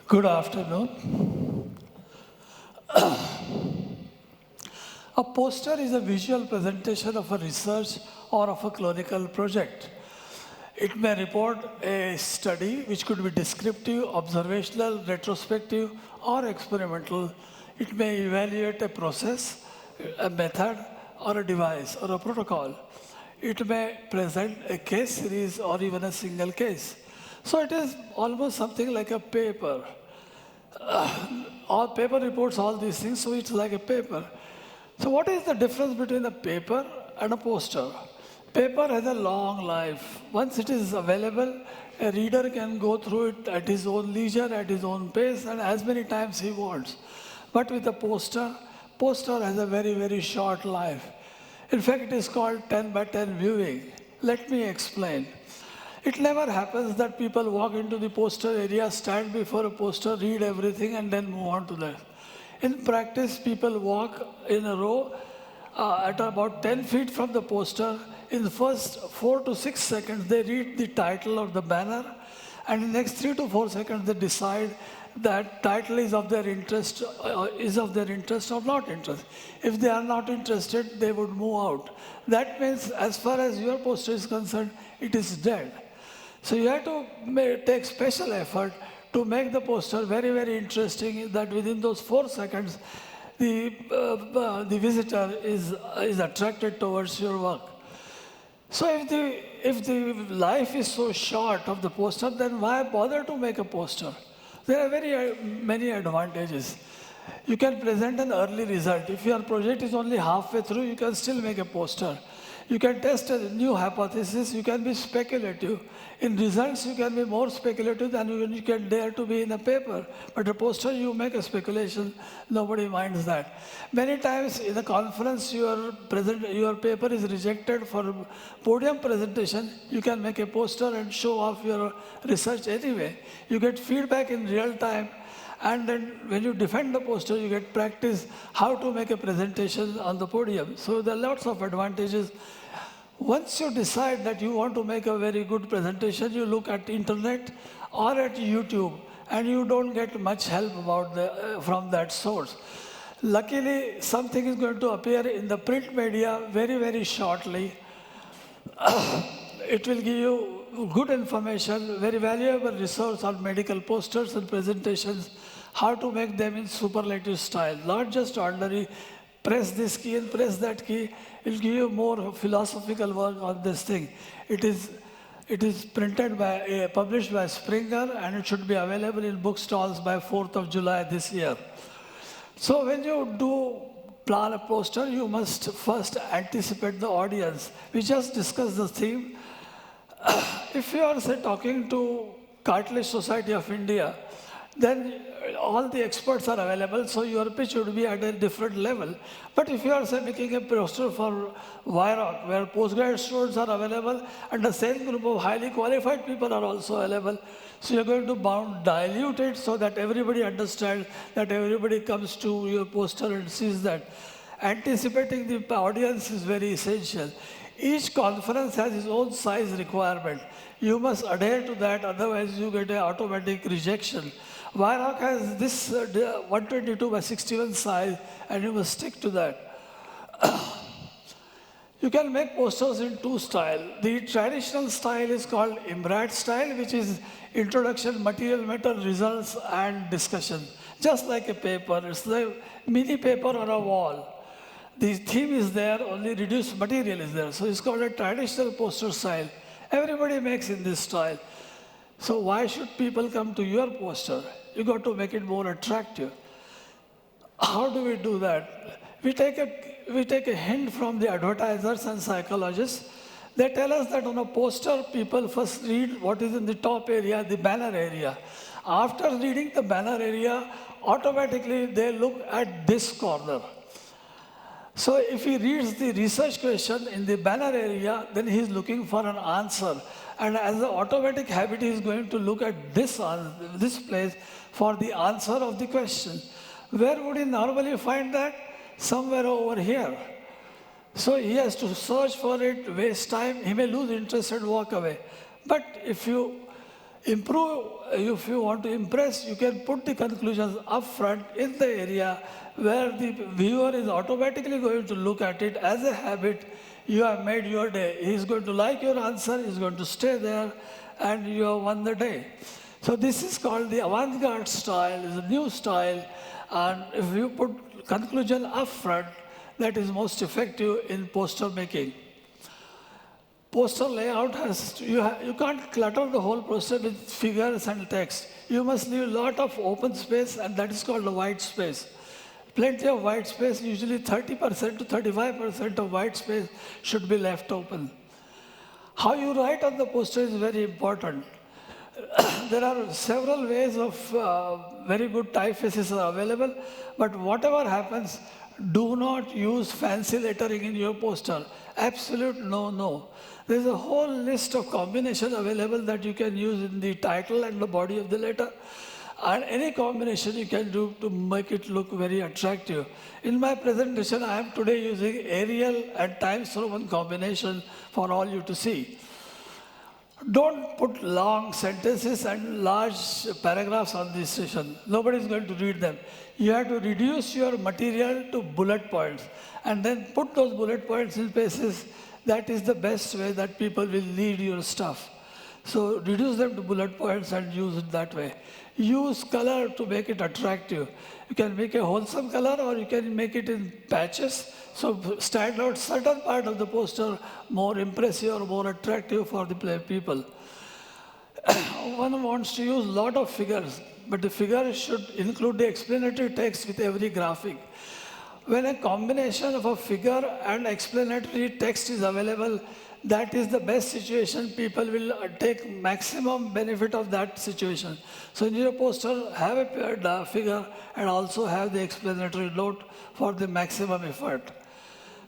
Good afternoon. A poster is a visual presentation of a research or of a clinical project. It may report a study which could be descriptive, observational, retrospective, or experimental. It may evaluate a process, a method, or a device, or a protocol. It may present a case series or even a single case. So it is almost something like a paper. All paper reports all these things, so it's like a paper. So what is the difference between a paper and a poster? Paper has a long life. Once it is available, a reader can go through it at his own leisure, at his own pace, and as many times he wants. But with a poster has a very, very short life. In fact, it is called 10 by 10 viewing. Let me explain. It never happens that people walk into the poster area, stand before a poster, read everything, and then move on to that. In practice, people walk in a row at about 10 feet from the poster. In the first 4 to 6 seconds, they read the title or the banner, and in the next 3 to 4 seconds, they decide that title is of their interest, or not interest. If they are not interested, they would move out. That means, as far as your poster is concerned, it is dead. So you have to take special effort to make the poster very, very interesting, that within those 4 seconds, the visitor is attracted towards your work. So if the life is so short of the poster, then why bother to make a poster? There are very many advantages. You can present an early result. If your project is only halfway through, you can still make a poster. You can test a new hypothesis. You can be speculative. In results, you can be more speculative than you can dare to be in a paper. But a poster, you make a speculation. Nobody minds that. Many times in a conference, your paper is rejected for podium presentation. You can make a poster and show off your research anyway. You get feedback in real time. And then when you defend the poster, you get practice how to make a presentation on the podium. So there are lots of advantages. Once you decide that you want to make a very good presentation, you look at internet or at YouTube, and you don't get much help from that source. Luckily, something is going to appear in the print media very, very shortly. It will give you good information, very valuable resource on medical posters and presentations, how to make them in superlative style, not just ordinary, press this key and press that key. It will give you more philosophical work on this thing. It is published by Springer, and it should be available in bookstalls by 4th of July this year. So when you do plan a poster, you must first anticipate the audience. We just discussed the theme. If you are, say, talking to Cartilage Society of India, then all the experts are available, so your pitch would be at a different level. But if you are, say, making a poster for WIROC, where postgraduate students are available, and the same group of highly qualified people are also available, so you're going to dilute it so that everybody understands, that everybody comes to your poster and sees that. Anticipating the audience is very essential. Each conference has its own size requirement. You must adhere to that, otherwise you get an automatic rejection. WIROC has this 122 by 61 size, and you must stick to that. You can make posters in two styles. The traditional style is called IMRAT style, which is introduction, material, method, results, and discussion. Just like a paper, it's like mini paper on a wall. The theme is there, only reduced material is there. So it's called a traditional poster style. Everybody makes in this style. So why should people come to your poster? You got to make it more attractive. How do we do that? We take a hint from the advertisers and psychologists. They tell us that on a poster, people first read what is in the top area, the banner area. After reading the banner area, automatically they look at this corner. So if he reads the research question in the banner area, then he is looking for an answer. And as an automatic habit, he is going to look at this place for the answer of the question. Where would he normally find that? Somewhere over here. So he has to search for it, waste time. He may lose interest and walk away. But if you Improve, if you want to impress, you can put the conclusions up front in the area where the viewer is automatically going to look at it as a habit. You have made your day. He is going to like your answer, he is going to stay there, and you have won the day. So this is called the avant-garde style, is a new style, and if you put conclusion up front, that is most effective in poster making. Poster layout you can't clutter the whole poster with figures and text. You must leave a lot of open space, and that is called the white space. Plenty of white space, usually 30% to 35% of white space should be left open. How you write on the poster is very important. There are several ways of very good typefaces are available, but whatever happens, do not use fancy lettering in your poster. Absolute no. There's a whole list of combinations available that you can use in the title and the body of the letter. And any combination you can do to make it look very attractive. In my presentation, I am today using Arial and Times Roman combination for all you to see. Don't put long sentences and large paragraphs on this session. Nobody is going to read them. You have to reduce your material to bullet points and then put those bullet points in places. That is the best way that people will read your stuff. So reduce them to bullet points and use it that way. Use color to make it attractive. You can make a wholesome color or you can make it in patches. So stand out certain part of the poster more impressive or more attractive for the people. One wants to use a lot of figures, but the figure should include the explanatory text with every graphic. When a combination of a figure and explanatory text is available, that is the best situation. People will take maximum benefit of that situation. So in your poster, have a figure and also have the explanatory note for the maximum effort.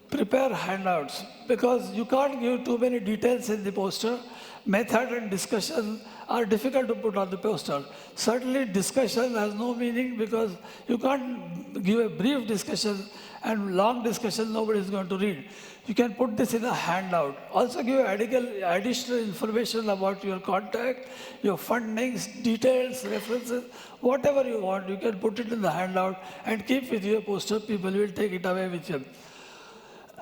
Prepare handouts, because you can't give too many details in the poster. Method and discussion are difficult to put on the poster. Certainly discussion has no meaning because you can't give a brief discussion and long discussion nobody is going to read. You can put this in a handout. Also give additional information about your contact, your fundings, details, references, whatever you want. You can put it in the handout and keep with your poster. People will take it away with you.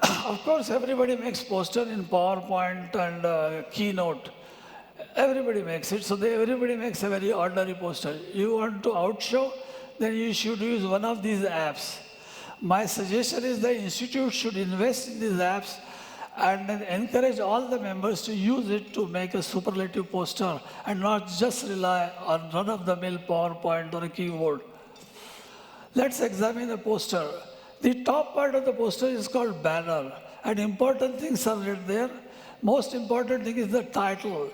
Of course, everybody makes poster in PowerPoint and Keynote. Everybody makes it, so everybody makes a very ordinary poster. You want to outshow, then you should use one of these apps. My suggestion is the institute should invest in these apps and then encourage all the members to use it to make a superlative poster and not just rely on run-of-the-mill PowerPoint or a keyboard. Let's examine the poster. The top part of the poster is called banner, and important things are written there. Most important thing is the title.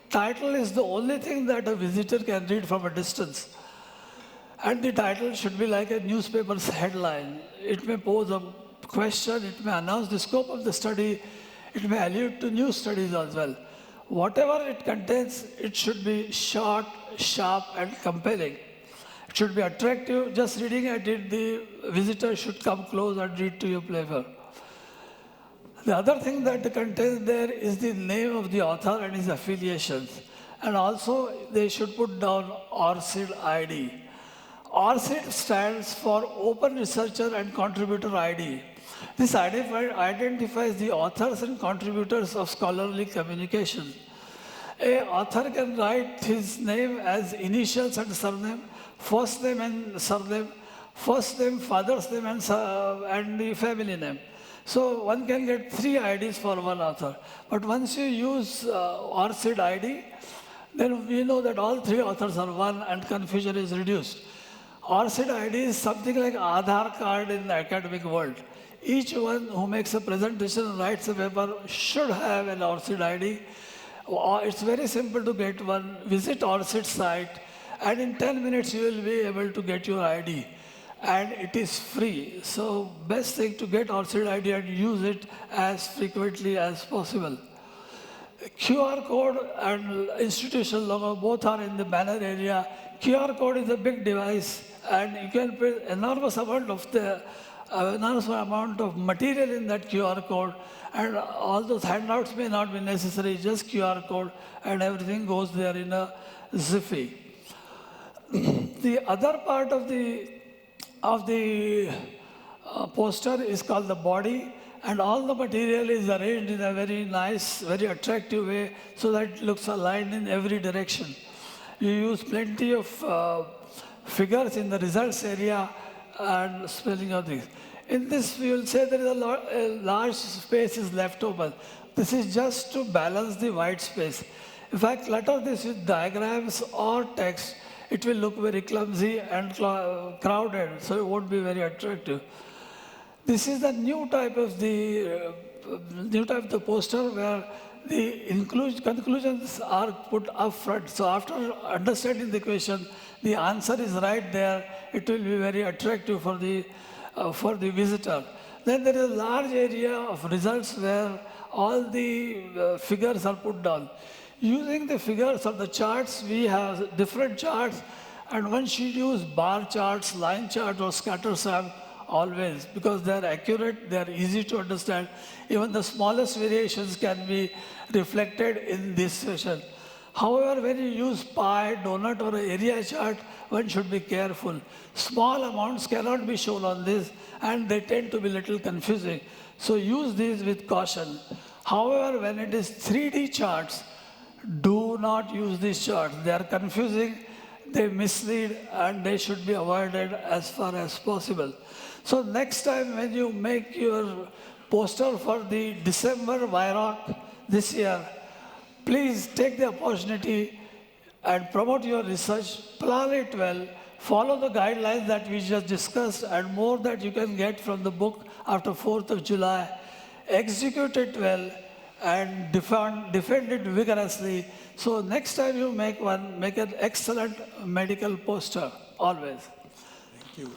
Title is the only thing that a visitor can read from a distance. And the title should be like a newspaper's headline. It may pose a question, it may announce the scope of the study, it may allude to new studies as well. Whatever it contains, it should be short, sharp, and compelling. It should be attractive. Just reading at it, the visitor should come close and read to your paper. The other thing that contains there is the name of the author and his affiliations. And also, they should put down ORCID ID. ORCID stands for Open Researcher and Contributor ID. This identifies the authors and contributors of scholarly communication. An author can write his name as initials and surname, first name and surname, first name, father's name, and the family name. So one can get 3 IDs for one author. But once you use ORCID ID, then we know that all 3 authors are one and confusion is reduced. ORCID ID is something like Aadhaar card in the academic world. Each one who makes a presentation and writes a paper should have an ORCID ID. It's very simple to get one. Visit ORCID site, and in 10 minutes you will be able to get your ID. And it is free. So best thing to get ORCID ID and use it as frequently as possible. QR code and institutional logo both are in the banner area. QR code is a big device, and you can put enormous amount of material in that QR code, and all those handouts may not be necessary, just QR code, and everything goes there in a Ziffy. The other part of the poster is called the body, and all the material is arranged in a very nice, very attractive way so that it looks aligned in every direction. You use plenty of figures in the results area and spelling of these. In this, we will say there is a large space is left open. This is just to balance the white space. If I clutter this with diagrams or text, it will look very clumsy and crowded, so it won't be very attractive. This is the new type of the poster where the conclusions are put up front. So after understanding the question, the answer is right there. It will be very attractive for the visitor. Then there is a large area of results where all the figures are put down. Using the figures of the charts, we have different charts, and one should use bar charts, line charts, or scatter sum always, because they are accurate, they are easy to understand. Even the smallest variations can be reflected in this session. However, when you use pie, donut, or an area chart, one should be careful. Small amounts cannot be shown on this, and they tend to be a little confusing. So use these with caution. However, when it is 3D charts, do not use these charts. They are confusing, they mislead, and they should be avoided as far as possible. So next time when you make your poster for the December WIROC this year, please take the opportunity and promote your research, plan it well, follow the guidelines that we just discussed and more that you can get from the book after 4th of July. Execute it well and defend it vigorously. So next time you make one, make an excellent medical poster, always. Thank you.